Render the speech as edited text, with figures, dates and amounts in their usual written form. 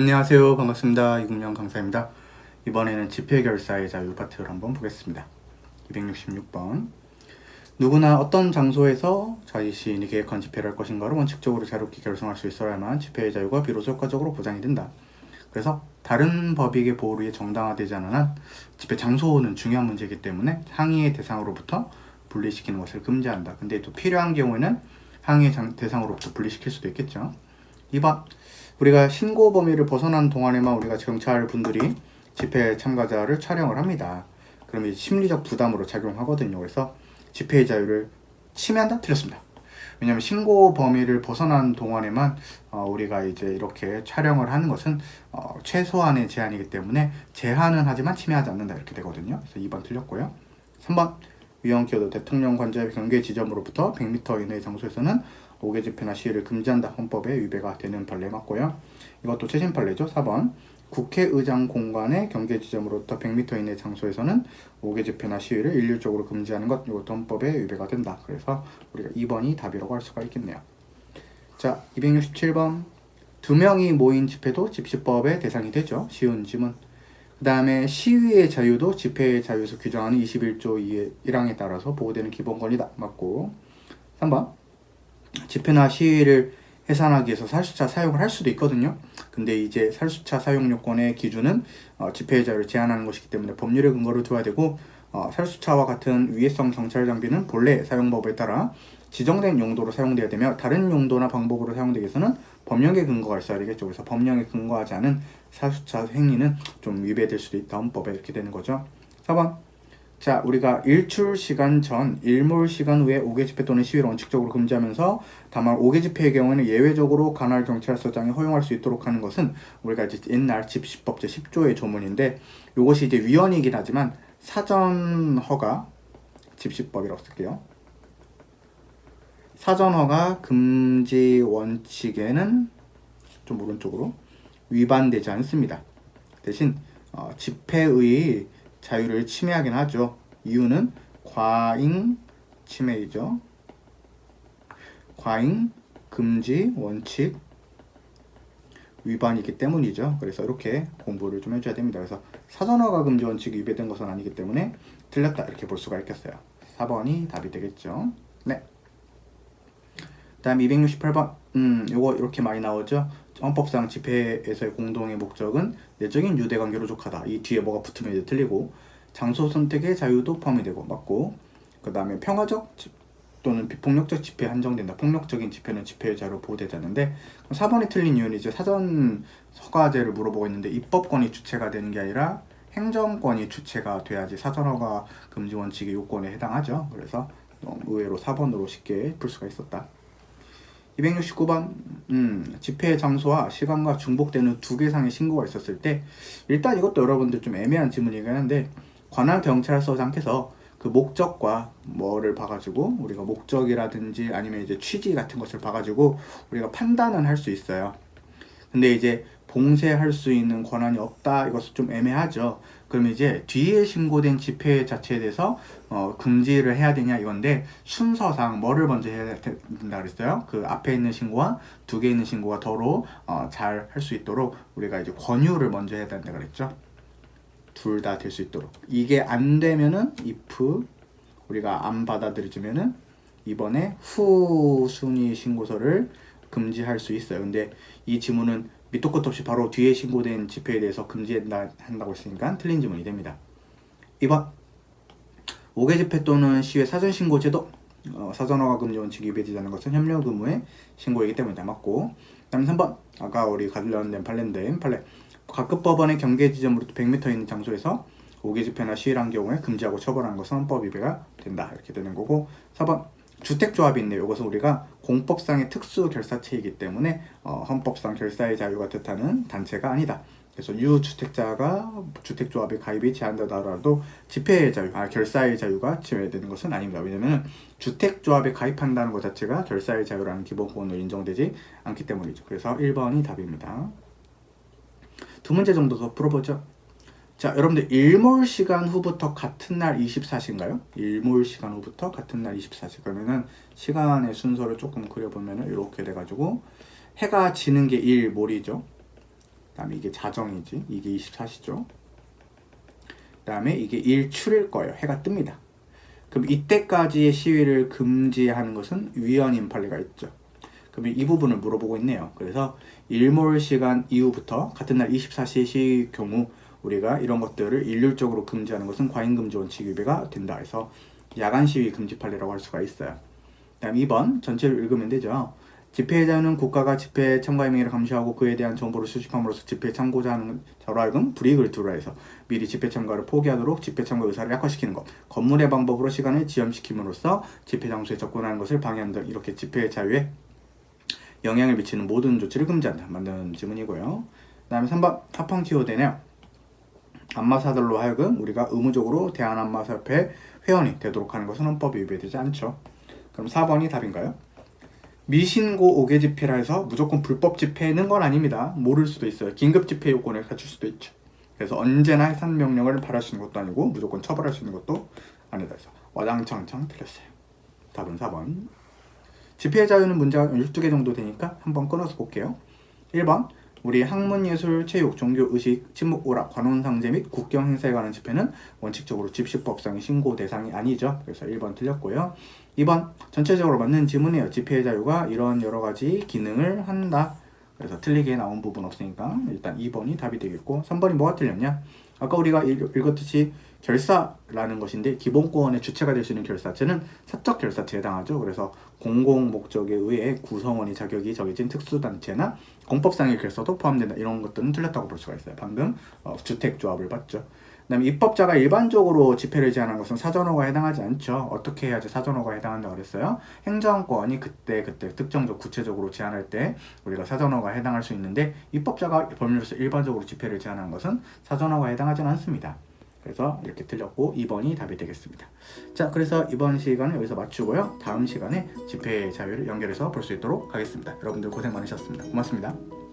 안녕하세요. 반갑습니다. 이국영 강사입니다. 이번에는 지폐결사의 자유 파트를 한번 보겠습니다. 266번. 누구나 어떤 장소에서 자신이 계획한 지폐를 할 것인가를 원칙적으로 자유롭게 결정할 수 있어야만 지폐의 자유가 비로소 효과적으로 보장이 된다. 그래서 다른 법익의 보호를 위해 정당화되지 않은 한 지폐 장소는 중요한 문제이기 때문에 항의의 대상으로부터 분리시키는 것을 금지한다. 근데 또 필요한 경우에는 항의의 대상으로부터 분리시킬 수도 있겠죠. 2번. 우리가 신고 범위를 벗어난 동안에만 우리가 경찰분들이 집회 참가자를 촬영을 합니다. 그러면 심리적 부담으로 작용하거든요. 그래서 집회의 자유를 침해한다? 틀렸습니다. 왜냐하면 신고 범위를 벗어난 동안에만 우리가 이제 이렇게 촬영을 하는 것은 최소한의 제한이기 때문에 제한은 하지만 침해하지 않는다 이렇게 되거든요. 그래서 2번 틀렸고요. 3번. 위헌 기여도 대통령 관저의 경계 지점으로부터 100m 이내의 장소에서는 5개 집회나 시위를 금지한다. 헌법에 위배가 되는 판례 맞고요. 이것도 최신 판례죠. 4번. 국회의장 공간의 경계 지점으로부터 100m 이내 장소에서는 5개 집회나 시위를 일률적으로 금지하는 것, 이것도 헌법에 위배가 된다. 그래서 우리가 2번이 답이라고 할 수가 있겠네요. 자, 267번. 2명이 모인 집회도 집시법의 대상이 되죠. 쉬운 지문. 그 다음에 시위의 자유도 집회의 자유에서 규정하는 21조 2의 1항에 따라서 보호되는 기본권이다. 맞고. 3번. 집회나 시위를 해산하기 위해서 살수차 사용을 할 수도 있거든요. 근데 이제 살수차 사용 요건의 기준은 집회의 자유를 제한하는 것이기 때문에 법률의 근거를 둬야 되고, 살수차와 같은 위해성 정찰 장비는 본래 사용법에 따라 지정된 용도로 사용되어야 되며, 다른 용도나 방법으로 사용되기 위해서는 법령의 근거가 있어야 되겠죠. 그래서 법령에 근거하지 않은 살수차 행위는 좀 위배될 수도 있다. 헌법에 이렇게 되는 거죠. 4번. 자, 우리가 일출 시간 전, 일몰 시간 후에 5개 집회 또는 시위를 원칙적으로 금지하면서 다만 5개 집회의 경우에는 예외적으로 관할 경찰서장이 허용할 수 있도록 하는 것은 우리가 이제 옛날 집시법 제10조의 조문인데, 이것이 이제 위헌이긴 하지만 사전 허가, 집시법이라고 쓸게요. 사전 허가 금지 원칙에는 좀 오른쪽으로 위반되지 않습니다. 대신 집회의 자유를 침해하긴 하죠. 이유는 과잉 침해이죠. 과잉 금지 원칙 위반이기 때문이죠. 그래서 이렇게 공부를 좀 해줘야 됩니다. 그래서 사전허가 금지 원칙이 위배된 것은 아니기 때문에 틀렸다 이렇게 볼 수가 있겠어요. 4번이 답이 되겠죠. 네. 다음 268번. 요거 이렇게 많이 나오죠. 헌법상 집회에서의 공동의 목적은 내적인 유대관계로 족하다. 이 뒤에 뭐가 붙으면 이제 틀리고, 장소 선택의 자유도 포함되고 맞고, 그 다음에 평화적 또는 비폭력적 집회에 한정된다. 폭력적인 집회는 집회의 자유로 보호되자는데, 4번이 틀린 이유는 이제 사전 허가제를 물어보고 있는데 입법권이 주체가 되는 게 아니라 행정권이 주체가 돼야지 사전 허가 금지 원칙의 요건에 해당하죠. 그래서 의외로 4번으로 쉽게 풀 수가 있었다. 269번. 집회 장소와 시간과 중복되는 2개 이상의 신고가 있었을 때, 일단 이것도 여러분들 좀 애매한 질문이긴 한데, 관할 경찰서장께서 그 목적과 뭐를 봐가지고 우리가 목적이라든지 아니면 이제 취지 같은 것을 봐가지고 우리가 판단은 할 수 있어요. 근데 이제 봉쇄할 수 있는 권한이 없다, 이것은 좀 애매하죠. 그럼 이제 뒤에 신고된 집회 자체에 대해서 금지를 해야 되냐 이건데, 순서상 뭐를 먼저 해야 된다 그랬어요? 그 앞에 있는 신고와 2개 있는 신고가 더러 잘 할 수 있도록 우리가 이제 권유를 먼저 해야 된다 그랬죠. 둘 다 될 수 있도록. 이게 안 되면은 if 우리가 안 받아들여주면은 이번에 후순위 신고서를 금지할 수 있어요. 근데 이 지문은 밑도 끝도 없이 바로 뒤에 신고된 집회에 대해서 금지한다고 했으니까 틀린 지문이 됩니다. 2번. 5개 집회 또는 시위의 사전 신고 제도, 사전허가 금지 원칙이 위배되지 않는 것은 협력 의무의 신고이기 때문에 맞고. 다음 3번. 아까 우리 관련된 판례인데, 각급 법원의 경계 지점으로부터 100m 있는 장소에서 5개 집회나 시위를 한 경우에 금지하고 처벌하는 것은 헌법 위배가 된다 이렇게 되는 거고. 4번. 주택조합이 있네요. 이것은 우리가 공법상의 특수 결사체이기 때문에 헌법상 결사의 자유가 뜻하는 단체가 아니다. 그래서 유주택자가 주택조합에 가입이 제한되더라도 집회의 자유, 결사의 자유가 침해되는 것은 아닙니다. 왜냐하면 주택조합에 가입한다는 것 자체가 결사의 자유라는 기본권으로 인정되지 않기 때문이죠. 그래서 1번이 답입니다. 2문제 정도 더 풀어보죠. 자, 여러분들 일몰 시간 후부터 같은 날 24시인가요? 일몰 시간 후부터 같은 날 24시. 그러면은 시간의 순서를 조금 그려보면은 이렇게 돼가지고 해가 지는 게 일몰이죠. 다음에 이게 자정이지. 이게 24시죠. 다음에 이게 일출일 거예요. 해가 뜹니다. 그럼 이때까지의 시위를 금지하는 것은 위헌인 판례가 있죠. 그럼 이 부분을 물어보고 있네요. 그래서 일몰 시간 이후부터 같은 날 24시 시위 경우 우리가 이런 것들을 일률적으로 금지하는 것은 과잉금지 원칙 위배가 된다 해서 야간 시위 금지 판례라고 할 수가 있어요. 다음 2번 전체를 읽으면 되죠. 집회의 자유는 국가가 집회 참가의 명예를 감시하고 그에 대한 정보를 수집함으로써 집회에 참고자 하는 자로 하여금 불이익을 두라해서 미리 집회 참가를 포기하도록 집회 참가 의사를 약화시키는 것, 건물의 방법으로 시간을 지연시킴으로써 집회 장소에 접근하는 것을 방해한다. 이렇게 집회의 자유에 영향을 미치는 모든 조치를 금지한다. 맞는 지문이고요. 그 다음에 3번 합헌 키워드네요. 안마사들로 하여금 우리가 의무적으로 대한안마사협회 회원이 되도록 하는 것은 헌법에 위배되지 않죠. 그럼 4번이 답인가요? 미신고 5개 집회라 해서 무조건 불법 집회는 건 아닙니다. 모를 수도 있어요. 긴급 집회 요건을 갖출 수도 있죠. 그래서 언제나 해산 명령을 발할 수 있는 것도 아니고 무조건 처벌할 수 있는 것도 아니다 해서 와장창창 틀렸어요. 답은 4번. 집회의 자유는 문제가 12개 정도 되니까 한번 끊어서 볼게요. 1번 우리 학문, 예술, 체육, 종교, 의식, 친목, 오락, 관혼상제 및 국경 행사에 관한 집회는 원칙적으로 집시법상의 신고 대상이 아니죠. 그래서 1번 틀렸고요. 2번 전체적으로 맞는 지문이에요. 집회의 자유가 이런 여러 가지 기능을 한다. 그래서 틀리게 나온 부분 없으니까 일단 2번이 답이 되겠고 3번이 뭐가 틀렸냐? 아까 우리가 읽었듯이 결사라는 것인데 기본권의 주체가 될 수 있는 결사체는 사적 결사체에 해당하죠. 그래서 공공 목적에 의해 구성원이 자격이 정해진 특수단체나 공법상의 결사도 포함된다. 이런 것들은 틀렸다고 볼 수가 있어요. 방금 주택조합을 봤죠. 그 다음에 입법자가 일반적으로 집회를 제한한 것은 사전허가에 해당하지 않죠. 어떻게 해야지 사전허가에 해당한다고 그랬어요? 행정권이 그때 특정적 구체적으로 제한할 때 우리가 사전허가에 해당할 수 있는데 입법자가 법률에서 일반적으로 집회를 제한한 것은 사전허가에 해당하지는 않습니다. 그래서 이렇게 틀렸고 2번이 답이 되겠습니다. 자, 그래서 이번 시간은 여기서 마치고요. 다음 시간에 집회의 자유를 연결해서 볼 수 있도록 하겠습니다. 여러분들 고생 많으셨습니다. 고맙습니다.